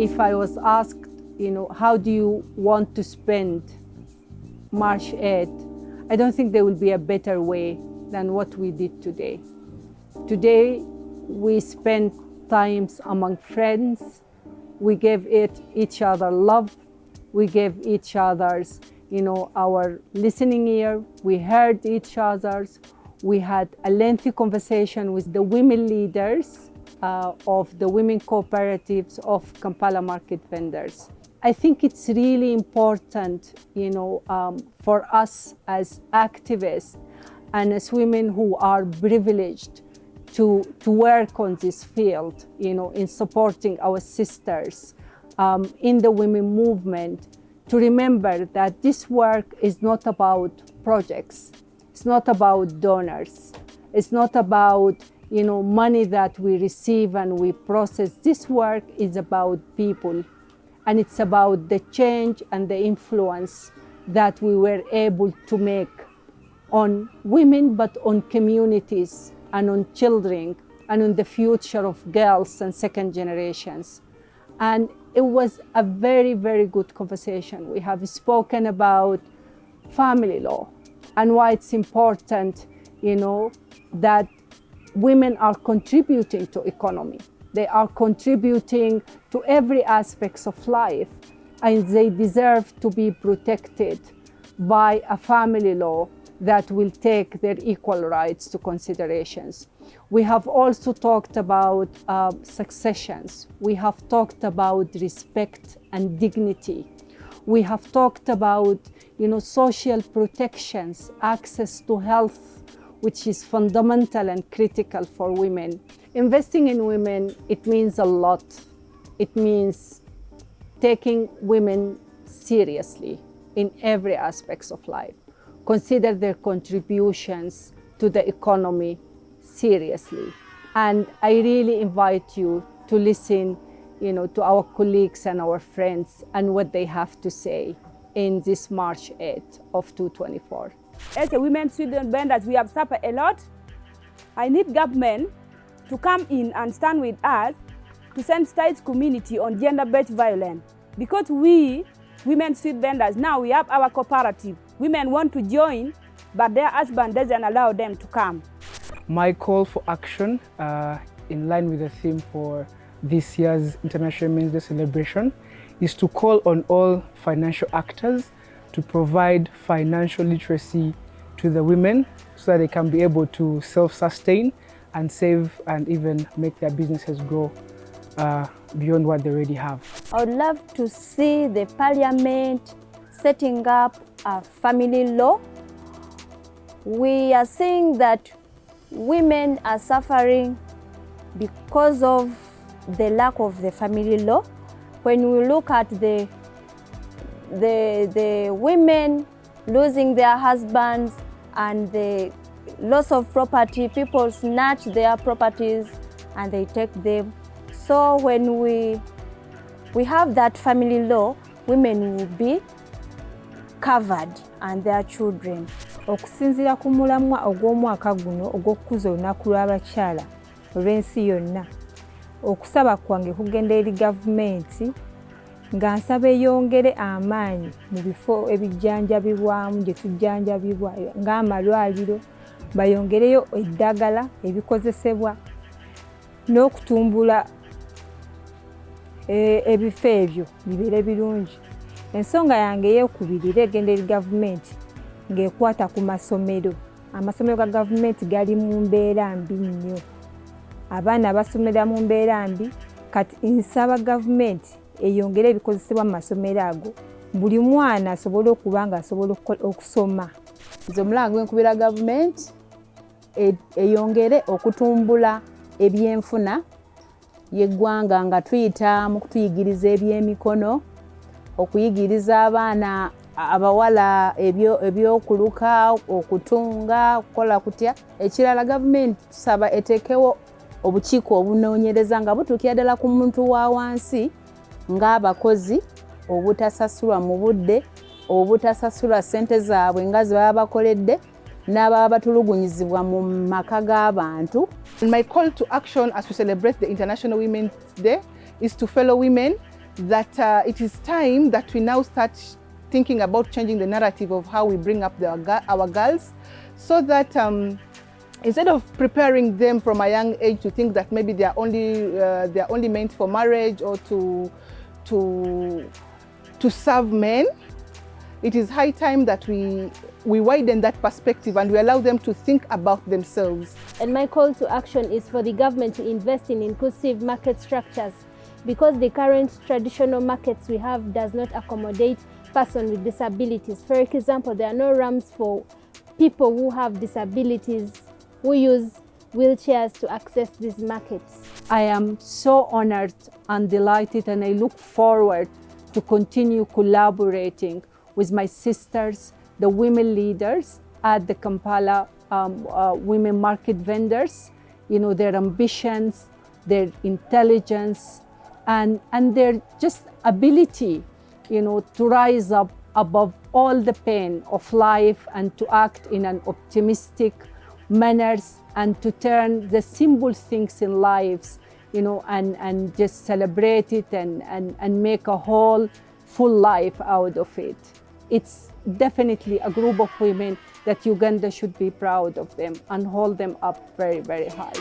if I was asked, how do you want to spend March 8th, I don't think there will be a better way than what we did today. Today, we spent times among friends. We gave each other love. We gave each other's, our listening ear. We heard each other's. We had a lengthy conversation with the women leaders of the women cooperatives of Kampala market vendors. I think it's really important, for us as activists and as women who are privileged to work on this field, in supporting our sisters in the women movement, to remember that this work is not about projects. It's not about donors. It's not about, money that we receive and we process. This work is about people. And it's about the change and the influence that we were able to make on women, but on communities and on children and on the future of girls and second generations. And it was a very, very good conversation. We have spoken about family law and why it's important, that women are contributing to economy. They are contributing to every aspect of life, and they deserve to be protected by a family law that will take their equal rights to considerations. We have also talked about successions. We have talked about respect and dignity. We have talked about, social protections, access to health, which is fundamental and critical for women. Investing in women, it means a lot. It means taking women seriously in every aspect of life. Consider their contributions to the economy seriously. And I really invite you to listen, to our colleagues and our friends and what they have to say in this March 8th of 2024. As a women student vendors, we have suffered a lot. I need government to come in and stand with us to sensitize community on gender-based violence. Because we, women street vendors, now we have our cooperative. Women want to join, but their husband doesn't allow them to come. My call for action, in line with the theme for this year's International Women's Day celebration, is to call on all financial actors to provide financial literacy to the women so that they can be able to self-sustain and save and even make their businesses grow beyond what they already have. I would love to see the Parliament setting up a family law. We are seeing that women are suffering because of the lack of the family law. When we look at the women losing their husbands and the loss of property, people snatch their properties and they take them. So when we have that family law, women will be covered and their children. Okusinziira ku mulamwa ogw'omwaka guno ogw'okukuza olunaku lw'abakyala olw'ensi yonna, okusaba kwange kugenda eri gavumenti nga nsaba eyongere amaanyi mu bifo ebijjanjabibwamu gye tujjanjabibwa ng'amalwaliro, bayongereyo eddagala ebikozesebwa n'okutumbula ebifo ebyo bibeere birungi. Ensonga yange ey'okubiri egenda eri gavumenti ng'ekwata ku masomero. Amasomero ga gavumenti gali mu mbeera mbi nnyo. Abaana basomera mu mbeera mbi, kati nsaba gavumenti eyongere ebikozesebwa mu masomero ago, buli mwana asobole okuba nga asobola okusoma. Nze omulanga gwenkubira gavumenti eyongere okutumbula ebyenfuna y'eggwanga nga tuyita mu kutuyigiriza ebyemikono, okuyigiriza abaana abawala ebyokuluka, okutunga, okukola kutya. Ekirala gavumenti tusaba eteekewo obukiiko obunoonyereza nga butuukira ddala ku muntu wa wansi ng'abakozi, obutasasulwa mu budde, obutasasula ssente zaabwe nga ze baba bakoledde, n'ababa batulugunyizibwa mu maka g'abantu. My call to action as we celebrate the International Women's Day is to fellow women that it is time that we now start thinking about changing the narrative of how we bring up our girls, so that instead of preparing them from a young age to think that maybe they are only meant for marriage or to serve men, it is high time that we widen that perspective and we allow them to think about themselves. And my call to action is for the government to invest in inclusive market structures, because the current traditional markets we have does not accommodate persons with disabilities. For example, there are no ramps for people who have disabilities who use wheelchairs to access these markets. I am so honored and delighted, and I look forward to continue collaborating with my sisters, the women leaders at the Kampala women market vendors, their ambitions, their intelligence, and their just ability, to rise up above all the pain of life and to act in an optimistic manners and to turn the simple things in lives, and just celebrate it and make a whole full life out of it. It's definitely a group of women that Uganda should be proud of them and hold them up very, very high.